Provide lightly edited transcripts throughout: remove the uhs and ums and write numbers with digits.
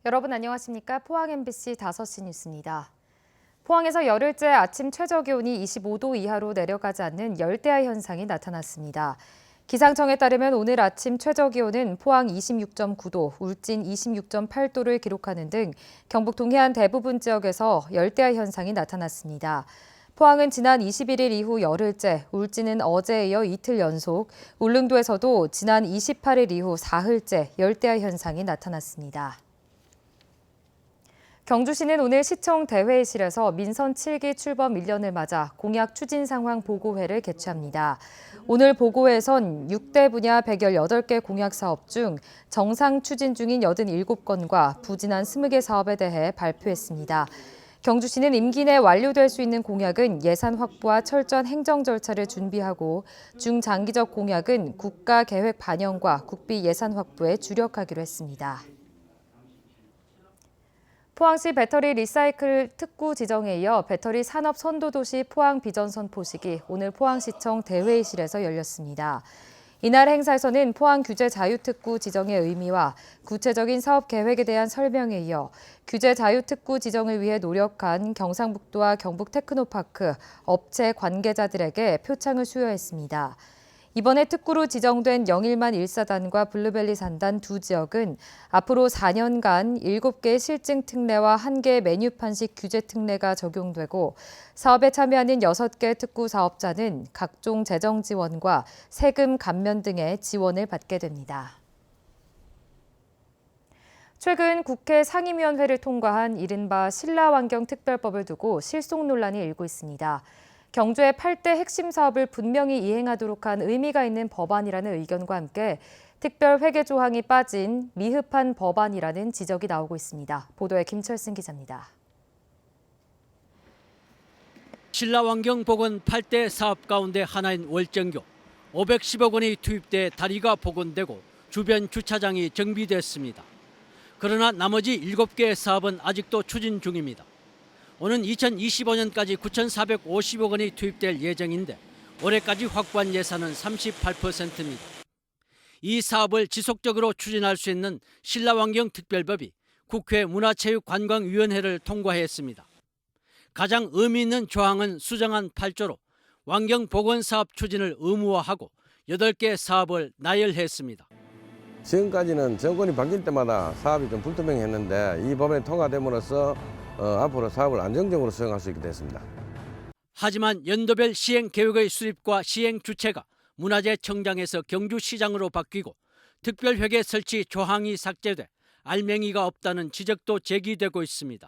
여러분 안녕하십니까? 포항 MBC 5시 뉴스입니다. 포항에서 열흘째 아침 최저기온이 25도 이하로 내려가지 않는 열대야 현상이 나타났습니다. 기상청에 따르면 오늘 아침 최저기온은 포항 26.9도, 울진 26.8도를 기록하는 등 경북 동해안 대부분 지역에서 열대야 현상이 나타났습니다. 포항은 지난 21일 이후 열흘째, 울진은 어제에 이어 이틀 연속, 울릉도에서도 지난 28일 이후 사흘째 열대야 현상이 나타났습니다. 경주시는 오늘 시청 대회의실에서 민선 7기 출범 1년을 맞아 공약 추진 상황 보고회를 개최합니다. 오늘 보고회에선 6대 분야 118개 공약 사업 중 정상 추진 중인 87건과 부진한 20개 사업에 대해 발표했습니다. 경주시는 임기 내 완료될 수 있는 공약은 예산 확보와 철저한 행정 절차를 준비하고 중장기적 공약은 국가 계획 반영과 국비 예산 확보에 주력하기로 했습니다. 포항시 배터리 리사이클 특구 지정에 이어 배터리 산업 선도도시 포항 비전 선포식이 오늘 포항시청 대회의실에서 열렸습니다. 이날 행사에서는 포항 규제 자유특구 지정의 의미와 구체적인 사업 계획에 대한 설명에 이어 규제 자유특구 지정을 위해 노력한 경상북도와 경북 테크노파크, 업체 관계자들에게 표창을 수여했습니다. 이번에 특구로 지정된 영일만 1사단과 블루벨리 산단 두 지역은 앞으로 4년간 7개의 실증 특례와 1개의 메뉴판식 규제 특례가 적용되고 사업에 참여하는 6개 특구 사업자는 각종 재정 지원과 세금 감면 등의 지원을 받게 됩니다. 최근 국회 상임위원회를 통과한 이른바 신라환경특별법을 두고 실속 논란이 일고 있습니다. 경주의 8대 핵심 사업을 분명히 이행하도록 한 의미가 있는 법안이라는 의견과 함께 특별 회계 조항이 빠진 미흡한 법안이라는 지적이 나오고 있습니다. 보도에 김철승 기자입니다. 신라환경복원 8대 사업 가운데 하나인 월정교 510억 원이 투입돼 다리가 복원되고 주변 주차장이 정비됐습니다. 그러나 나머지 7개의 사업은 아직도 추진 중입니다. 오는 2025년까지 9,450억 원이 투입될 예정인데 올해까지 확보한 예산은 38%입니다. 이 사업을 지속적으로 추진할 수 있는 신라환경특별법이 국회 문화체육관광위원회를 통과했습니다. 가장 의미 있는 조항은 수정안 8조로 환경보건사업 추진을 의무화하고 8개 사업을 나열했습니다. 지금까지는 정권이 바뀔 때마다 사업이 좀 불투명했는데 이 법안이 통과됨으로써 앞으로 사업을 안정적으로 수행할 수 있게 됐습니다. 하지만 연도별 시행 계획의 수립과 시행 주체가 문화재청장에서 경주시장으로 바뀌고 특별회계 설치 조항이 삭제돼 알맹이가 없다는 지적도 제기되고 있습니다.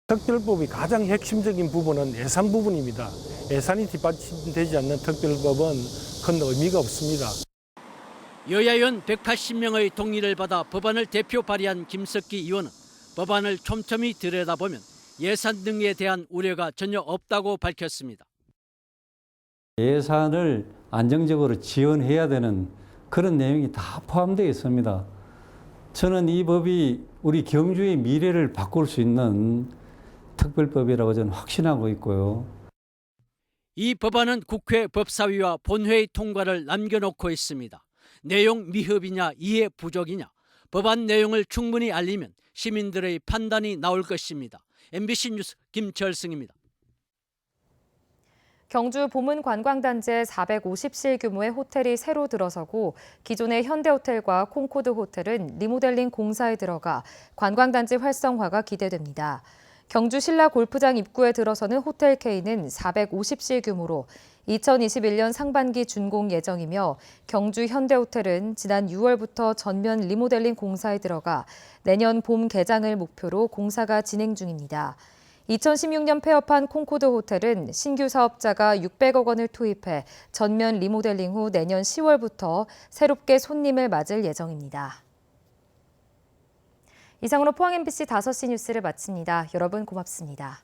특별법의 가장 핵심적인 부분은 예산 부분입니다. 예산이 뒷받침되지 않는 특별법은 큰 의미가 없습니다. 여야의원 180명의 동의를 받아 법안을 대표 발의한 김석기 의원은 법안을 촘촘히 들여다보면 예산 등에 대한 우려가 전혀 없다고 밝혔습니다. 예산을 안정적으로 지원해야 되는 그런 내용이 다 포함되어 있습니다. 저는 이 법이 우리 경주의 미래를 바꿀 수 있는 특별법이라고 저는 확신하고 있고요. 이 법안은 국회 법사위와 본회의 통과를 남겨놓고 있습니다. 내용 미흡이냐 이해 부족이냐 법안 내용을 충분히 알리면 시민들의 판단이 나올 것입니다. MBC 뉴스 김철승입니다. 경주 보문관광단지에 450실 규모의 호텔이 새로 들어서고 기존의 현대호텔과 콩코드 호텔은 리모델링 공사에 들어가 관광단지 활성화가 기대됩니다. 경주 신라 골프장 입구에 들어서는 호텔 K는 450실 규모로 2021년 상반기 준공 예정이며 경주 현대호텔은 지난 6월부터 전면 리모델링 공사에 들어가 내년 봄 개장을 목표로 공사가 진행 중입니다. 2016년 폐업한 콩코드 호텔은 신규 사업자가 600억 원을 투입해 전면 리모델링 후 내년 10월부터 새롭게 손님을 맞을 예정입니다. 이상으로 포항 MBC 5시 뉴스를 마칩니다. 여러분 고맙습니다.